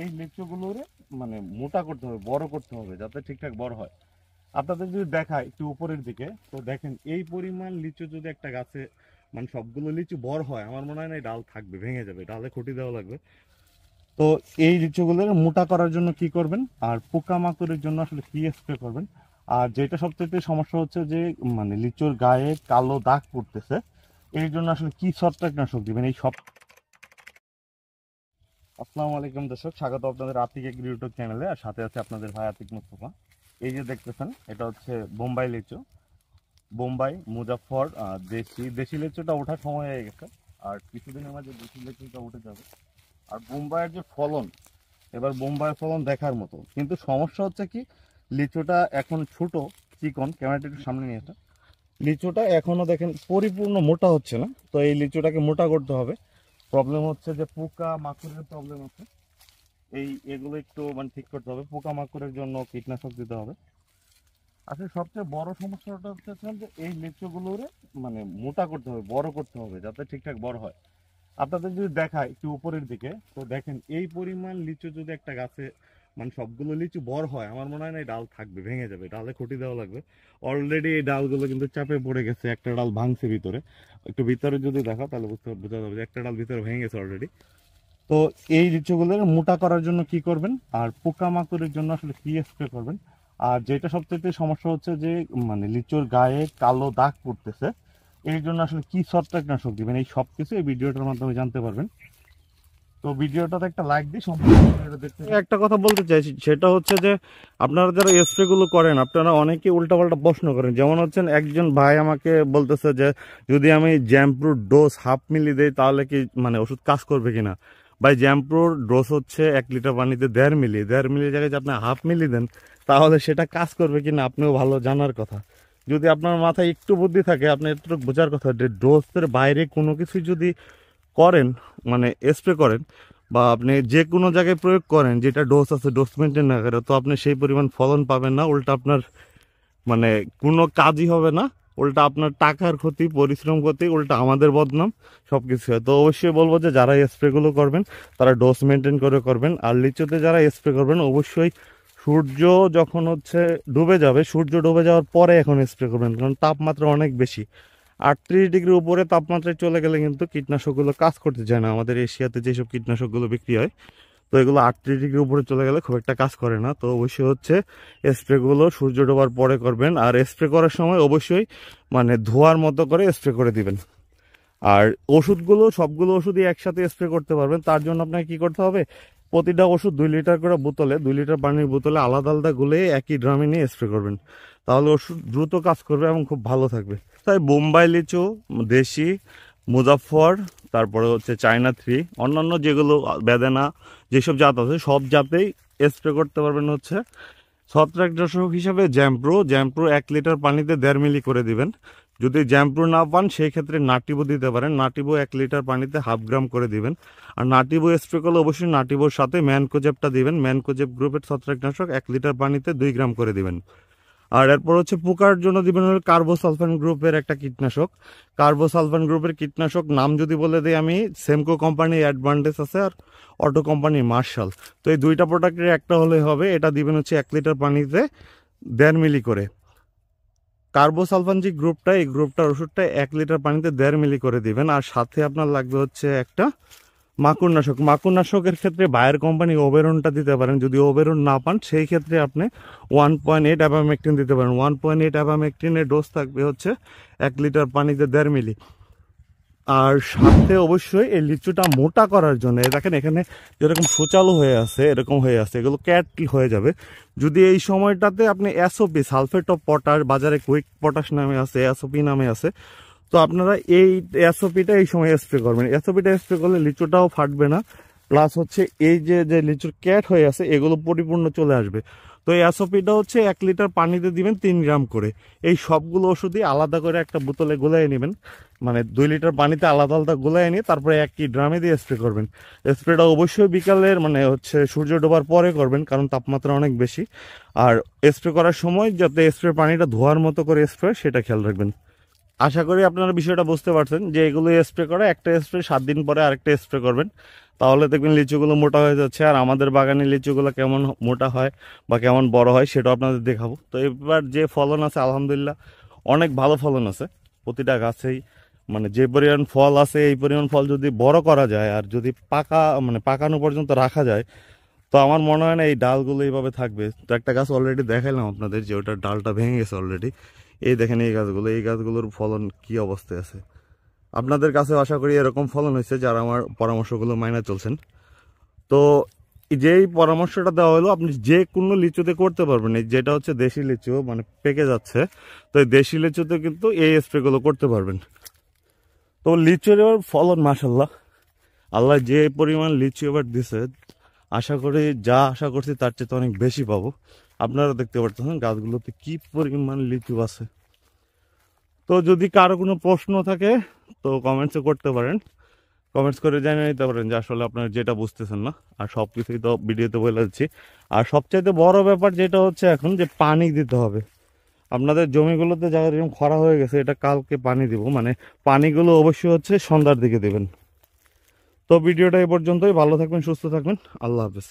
এই লিচুগুলোরে মানে মোটা করতে হবে, বড় করতে হবে যাতে ঠিকঠাক বড় হয়। আপনাদের যদি দেখায় একটু উপরের দিকে, তো দেখেন এই পরিমাণ লিচু যদি একটা গাছে মানে সবগুলো লিচু বড় হয়, আমার মনে হয় না এই ডাল থাকবে, ভেঙে যাবে, ডালে খুঁটি দেওয়া লাগবে। তো এই লিচুগুলোর মোটা করার জন্য কি করবেন, আর পোকামাকড়ের জন্য আসলে কি স্প্রে করবেন। আর যেটা সবচেয়ে সমস্যা হচ্ছে যে মানে লিচুর গায়ে কালো দাগ পড়তেছে, এর জন্য আসলে কি ছত্রাকনাশক দিবেন এই সব। আসসালামু আলাইকুম দর্শক, স্বাগত আপনাদের আতিক এগ্রি ইউটিউব চ্যানেলে। আর সাথে আছে আপনাদের ভাই আতিক মুস্তফা। এই যে দেখতেছেন, এটা হচ্ছে বোম্বাই লিচু, বোম্বাই মুজাফফর। দেশি দেশি লিচুটা ওঠার সময় হয়ে গেছে, আর কিছুদিনের মাঝে দেশি লিচুটা উঠে যাবে। আর বোম্বাইয়ের যে ফলন, এবার বোম্বাইয়ের ফলন দেখার মতো, কিন্তু সমস্যা হচ্ছে কি লিচুটা এখন ছোট, চিকন। ক্যামেরাটা একটু সামনে নিয়ে আসা। লিচুটা এখনো দেখেন পরিপূর্ণ মোটা হচ্ছে না, তো এই লিচুটাকে মোটা করতে হবে। প্রবলেম হচ্ছে যে পোকা মাকড়ের প্রবলেম আছে, এগুলো একটু মানে ঠিক করতে হবে। পোকা মাকড়ের জন্য কীটনাশক দিতে হবে। আসলে সবচেয়ে বড় সমস্যাটা হচ্ছে যে এই লিচুগুলোরে মানে মোটা করতে হবে, বড় করতে হবে যাতে ঠিকঠাক বড় হয়। আপনাদের যদি দেখায় একটু উপরের দিকে, তো দেখেন এই পরিমাণ লিচু যদি একটা গাছে মানে সবগুলো লিচু বড় হয়, আমার মনে হয় না এই ডাল থাকবে, ভেঙে যাবে, ডালে খুঁটি দেওয়া লাগবে। অলরেডি এই ডালগুলো কিন্তু চাপে পড়ে গেছে, একটা ডাল ভাঙছে ভিতরে। একটু ভিতরে যদি দেখা তাহলে বোঝা যাবে যে একটা ডাল ভিতরে ভেঙে গেছে অলরেডি। তো এই লিচুগুলোর মোটা করার জন্য কি করবেন, আর পোকামাকড়ের জন্য আসলে কি স্প্রে করবেন। আর যেটা সবচেয়ে সমস্যা হচ্ছে যে মানে লিচুর গায়ে কালো দাগ পড়তেছে, এর জন্য আসলে কি ছত্রাকনাশক দিবেন, এই সব কিছু এই ভিডিওটার মাধ্যমে জানতে পারবেন। তো ভিডিওটাতে একটা লাইক দিয়ে সম্পূর্ণ ভিডিওটা দেখতে। একটা কথা বলতে চাইছি, সেটা হচ্ছে যে আপনারা যারা স্প্রে গুলো করেন, আপনারা অনেকে উল্টাপাল্টা প্রশ্ন করেন। যেমন হচ্ছেন, একজন ভাই আমাকে বলতেছে যে যদি আমি জ্যাম্প্রুর ডোজ হাফ মিলি দেই তাহলে কি মানে ওষুধ কাজ করবে কিনা। ভাই, জ্যাম্প্রুর ডোজ হচ্ছে 1 লিটার পানিতে 1.5 মিলি। 1.5 মিলি জায়গায় যদি আপনি হাফ মিলি দেন, তাহলে সেটা কাজ করবে কিনা আপনিও ভালো জানার কথা। যদি আপনার মাথায় একটু বুদ্ধি থাকে, আপনি একটু বোঝার কথা যে ডোজের বাইরে কোনো কিছু যদি করেন, মানে স্প্রে করেন, বা আপনি যে কোনো জায়গায় প্রয়োগ করেন যেটা ডোজ আছে, ডোজ মেনটেন না করে, তো আপনি সেই পরিমাণ ফলন পাবেন না। উল্টা আপনার মানে কোনো কাজই হবে না, উল্টা আপনার টাকার ক্ষতি, পরিশ্রম ক্ষতি, উল্টা আমাদের বদনাম, সব কিছু হয়। তো অবশ্যই বলবো যে যারা স্প্রেগুলো করবেন তারা ডোজ মেনটেন করে করবেন। আর লিচুতে যারা স্প্রে করবেন, অবশ্যই সূর্য যখন হচ্ছে ডুবে যাবে, সূর্য ডুবে যাওয়ার পরে এখন স্প্রে করবেন, কারণ তাপমাত্রা অনেক বেশি। 38 ডিগ্রির উপরে তাপমাত্রায় চলে গেলে কিন্তু কীটনাশকগুলো কাজ করতে চায় না। আমাদের এশিয়াতে যেসব কীটনাশকগুলো বিক্রি হয়, তো এগুলো 38 ডিগ্রির উপরে চলে গেলে খুব একটা কাজ করে না। তো অবশ্যই হচ্ছে স্প্রেগুলো সূর্য ডোবার পরে করবেন। আর স্প্রে করার সময় অবশ্যই মানে ধোয়ার মতো করে স্প্রে করে দিবেন। আর ওষুধগুলো সবগুলো ওষুধই একসাথে স্প্রে করতে পারবেন। তার জন্য আপনাকে কি করতে হবে, প্রতিটা ওষুধ 2 লিটার করে বোতলে, 2 লিটার পানির বোতলে আলাদা আলাদা গুলে একই ড্রামে নিয়ে স্প্রে করবেন। তাহলে ওষুধ দ্রুত কাজ করবে এবং খুব ভালো থাকবে। তাই বোম্বাই লিচু, দেশি, মুজাফফর, তারপরে হচ্ছে চায়না 3, অন্যান্য যেগুলো বেদানা, যেসব জাত আছে সব জাতেই স্প্রে করতে পারবেন হচ্ছে ছত্রাকনাশক হিসাবে জ্যাম্প্রো 1 লিটার পানিতে 1.5 মিলি করে দিবেন। যদি জ্যাম্প্রো না পান সেই ক্ষেত্রে নাটিবো দিতে পারেন। নাটিবো 1 লিটার পানিতে 1/2 গ্রাম করে দিবেন। আর নাটিবো স্প্রে করলে অবশ্যই নাটিবোর সাথে ম্যানকোজেবটা দিবেন। ম্যানকোজেব গ্রুপের ছত্রাকনাশক 1 লিটার পানিতে 2 গ্রাম করে দিবেন। আর এরপর হচ্ছে পোকার জন্য দিবেন হলো কার্বোসালফান গ্রুপের একটা কীটনাশক। কার্বোসালফান গ্রুপের কীটনাশক নাম যদি বলে দিই আমি, সেমকো কোম্পানির অ্যাডভান্টেজ আছে আর অটো কোম্পানির মার্শাল। তো এই দুইটা প্রোডাক্টের একটা হলে হবে। এটা দিবেন হচ্ছে 1 লিটার পানিতে 1.5 মিলি করে। কার্বোসালফান যে গ্রুপটা, এই গ্রুপটার ওষুধটা 1 লিটার পানিতে 1.5 মিলি করে দিবেন। আর সাথে আপনার লাগবে হচ্ছে একটা মাকড়নাশক। মাকড়নাশকের ক্ষেত্রে বায়ার কোম্পানি ওবেরনটা দিতে পারেন। যদি ওবেরন না পান সেই ক্ষেত্রে আপনি 1.8 অ্যাবামেকটিন দিতে পারেন। 1.8 অ্যাবামেকটিনের ডোজ থাকবে হচ্ছে 1 লিটার পানিতে 1.5 মিলি। আর সাথে অবশ্যই এই লিচুটা মোটা করার জন্য, দেখেন এখানে যেরকম সুচালু হয়ে আছে, এরকম হয়ে আছে, এগুলো ক্যাট হয়ে যাবে যদি এই সময়টাতে আপনি এসওপি, সালফেট অফ পটাশ, বাজারে কুইক পটাশ নামে আছে, এসওপি নামে আছে, তো আপনারা এই এসওপিটা এই সময় স্প্রে করবেন। এসওপিটা স্প্রে করলে লিচুটাও ফাটবে না, প্লাস হচ্ছে এই যে যে লিচুর ক্যাট হয়ে আছে এগুলো পরিপূর্ণ চলে আসবে। তো এই এসওপিটা হচ্ছে 1 লিটার পানিতে দিবেন 3 গ্রাম করে। এই সবগুলো ওষুধই আলাদা করে একটা বোতলে গুলাইয়ে নেবেন, মানে 2 লিটার পানিতে আলাদা আলাদা গুলাইয়ে নিয়ে তারপরে একই ড্রামে দিয়ে স্প্রে করবেন। স্প্রেটা অবশ্যই বিকালের মানে হচ্ছে সূর্য ডোবার পরে করবেন, কারণ তাপমাত্রা অনেক বেশি। আর স্প্রে করার সময় যাতে স্প্রে পানিটা ধোয়ার মতো করে স্প্রে, সেটা খেয়াল রাখবেন। আশা করি আপনারা বিষয়টা বুঝতে পারছেন যে এগুলো স্প্রে করে একটা স্প্রে 7 দিন পরে আরেকটা স্প্রে করবেন, তাহলে দেখবেন লিচুগুলো মোটা হয়ে যাচ্ছে। আর আমাদের বাগানের লিচুগুলো কেমন মোটা হয় বা কেমন বড় হয় সেটাও আপনাদের দেখাবো। তো এবার যে ফলন আছে আলহামদুলিল্লাহ অনেক ভালো ফলন আছে প্রতিটা গাছেই, মানে যে পরিমাণ ফল আছে এই পরিমাণ ফল যদি বড় করা যায় আর যদি পাকানো পর্যন্ত রাখা যায়, তো আমার মনে হয় না এই ডালগুলো এইভাবে থাকবে। তো একটা গাছ অলরেডি দেখাইলাম আপনাদের যে ওটার ডালটা ভেঙে গেছে অলরেডি। এই দেখেন এই গাছগুলোর ফলন কি অবস্থায় আছে। আপনাদের কাছে আশা করি এরকম ফলন হয়েছে যারা আমার পরামর্শগুলো মাইনে চলছেন। তো যেই পরামর্শটা দেওয়া হলো আপনি যে কোনো লিচুতে করতে পারবেন, এই যেটা হচ্ছে দেশি লিচু মানে পেকে যাচ্ছে, তো এই দেশি লিচুতে কিন্তু এই স্প্রেগুলো করতে পারবেন। তো লিচুর এবার ফলন মাশাল্লাহ, আল্লাহ যে পরিমাণ লিচু এবার দিছে আশা করি যা আশা করছি তার চেয়ে তো অনেক বেশি পাবো। আপনারা দেখতে পাচ্ছেন গাছগুলোতে কি পরিমাণ লিচু আছে। তো যদি কারো কোনো প্রশ্ন থাকে তো কমেন্টসে করতে পারেন, কমেন্টস করে জানিয়ে নিতে পারেন যে আসলে আপনারা যেটা বুঝতেছেন না। আর সব কিছুই তো ভিডিওতে বলে দিচ্ছি। আর সবচাইতে বড় ব্যাপার যেটা হচ্ছে এখন যে পানি দিতে হবে আপনাদের জমিগুলোতে, যা এরকম খরা হয়ে গেছে এটা কালকে পানি দিব, মানে পানিগুলো অবশ্যই হচ্ছে সন্ধ্যার দিকে দেবেন। তো ভিডিওটা এই পর্যন্তই, ভালো থাকবেন সুস্থ থাকবেন, আল্লাহ হাফেজ।